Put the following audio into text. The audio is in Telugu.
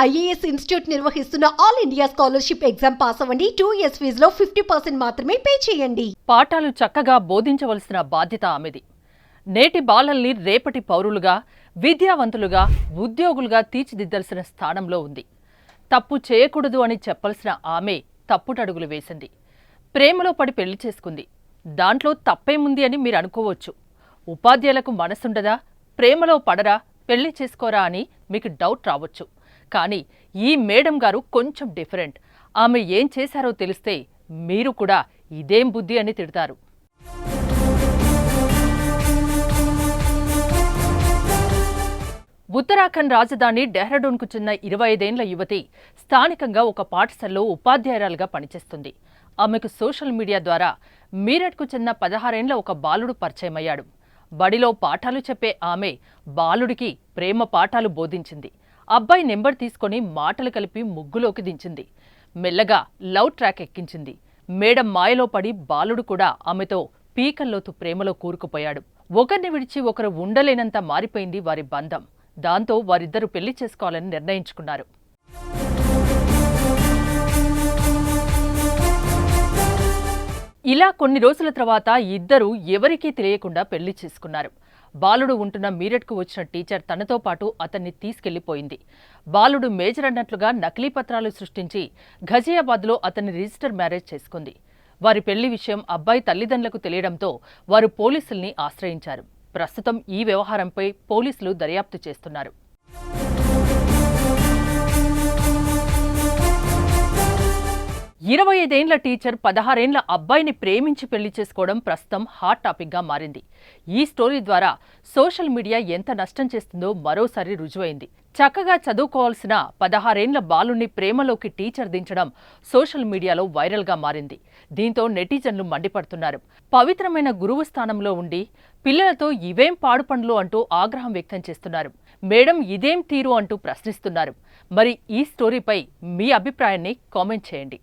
ఐఏఎస్ ఇన్స్టిట్యూట్ నిర్వహిస్తున్న all India scholarship exam pass అవ్వండి. 2 years ఫీజులో 50% మాత్రమే పే చేయండి. పాఠాలు చక్కగా బోధించవలసిన బాధ్యత ఆమెది. నేటి బాలల్ని రేపటి పౌరులుగా, విద్యావంతులుగా, ఉద్యోగులుగా తీర్చిదిద్దాల్సిన స్థానంలో ఉంది. తప్పు చేయకూడదు అని చెప్పాల్సిన ఆమె తప్పుటడుగులు వేసింది. ప్రేమలో పడి పెళ్లి చేసుకుంది. దాంట్లో తప్పేముంది అని మీరు అనుకోవచ్చు. ఉపాధ్యాయులకు మనసుండదా, ప్రేమలో పడరా, పెళ్లి చేసుకోరా అని మీకు డౌట్ రావచ్చు. కానీ ఈ మేడం గారు కొంచెం డిఫరెంట్. ఆమె ఏం చేశారో తెలిస్తే మీరు కూడా ఇదేం బుద్ధి అని తిడతారు. ఉత్తరాఖండ్ రాజధాని డెహ్రాడూన్కు చెందిన 25 ఏళ్ల యువతి స్థానికంగా ఒక పాఠశాలలో ఉపాధ్యాయురాలుగా పనిచేస్తుంది. ఆమెకు సోషల్ మీడియా ద్వారా మీరట్కు చెందిన 16 ఏళ్ల ఒక బాలుడు పరిచయమయ్యాడు. బడిలో పాఠాలు చెప్పే ఆమె బాలుడికి ప్రేమ పాఠాలు బోధించింది. అబ్బాయి నెంబర్ తీసుకొని మాటలు కలిపి ముగ్గులోకి దించింది. మెల్లగా లవ్ ట్రాక్ ఎక్కించింది. మేడం మాయలో పడి బాలుడు కూడా ఆమెతో పీకల్లోతు ప్రేమలో కూరుకుపోయాడు. ఒకరిని విడిచి ఒకరు ఉండలేనంత మారిపోయింది వారి బంధం. దాంతో వారిద్దరూ పెళ్లి చేసుకోవాలని నిర్ణయించుకున్నారు. ఇలా కొన్ని రోజుల తర్వాత ఇద్దరూ ఎవరికీ తెలియకుండా పెళ్లి చేసుకున్నారు. బాలుడు ఉంటున్న మీరట్కు వచ్చిన టీచర్ తనతో పాటు అతన్ని తీసుకెళ్లిపోయింది. బాలుడు మేజర్ అన్నట్లుగా నకిలీ పత్రాలు సృష్టించి ఘజియాబాద్లో అతన్ని రిజిస్టర్ మ్యారేజ్ చేసుకుంది. వారి పెళ్లి విషయం అబ్బాయి తల్లిదండ్రులకు తెలియడంతో వారు పోలీసుల్ని ఆశ్రయించారు. ప్రస్తుతం ఈ వ్యవహారంపై పోలీసులు దర్యాప్తు చేస్తున్నారు. 25 ఏళ్ల టీచర్ 16 ఏళ్ల అబ్బాయిని ప్రేమించి పెళ్లి చేసుకోవడం ప్రస్తుతం హాట్ టాపిక్గా మారింది. ఈ స్టోరీ ద్వారా సోషల్ మీడియా ఎంత నష్టం చేస్తుందో మరోసారి రుజువైంది. చక్కగా చదువుకోవాల్సిన 16 ఏళ్ల బాలుని ప్రేమలోకి టీచర్ దించడం సోషల్ మీడియాలో వైరల్గా మారింది. దీంతో నెటిజన్లు మండిపడుతున్నారు. పవిత్రమైన గురువు స్థానంలో ఉండి పిల్లలతో ఇవేం పాడు పనులు అంటూ ఆగ్రహం వ్యక్తం చేస్తున్నారు. మేడం ఇదేం తీరు అంటూ ప్రశ్నిస్తున్నారు. మరి ఈ స్టోరీపై మీ అభిప్రాయాన్ని కామెంట్ చేయండి.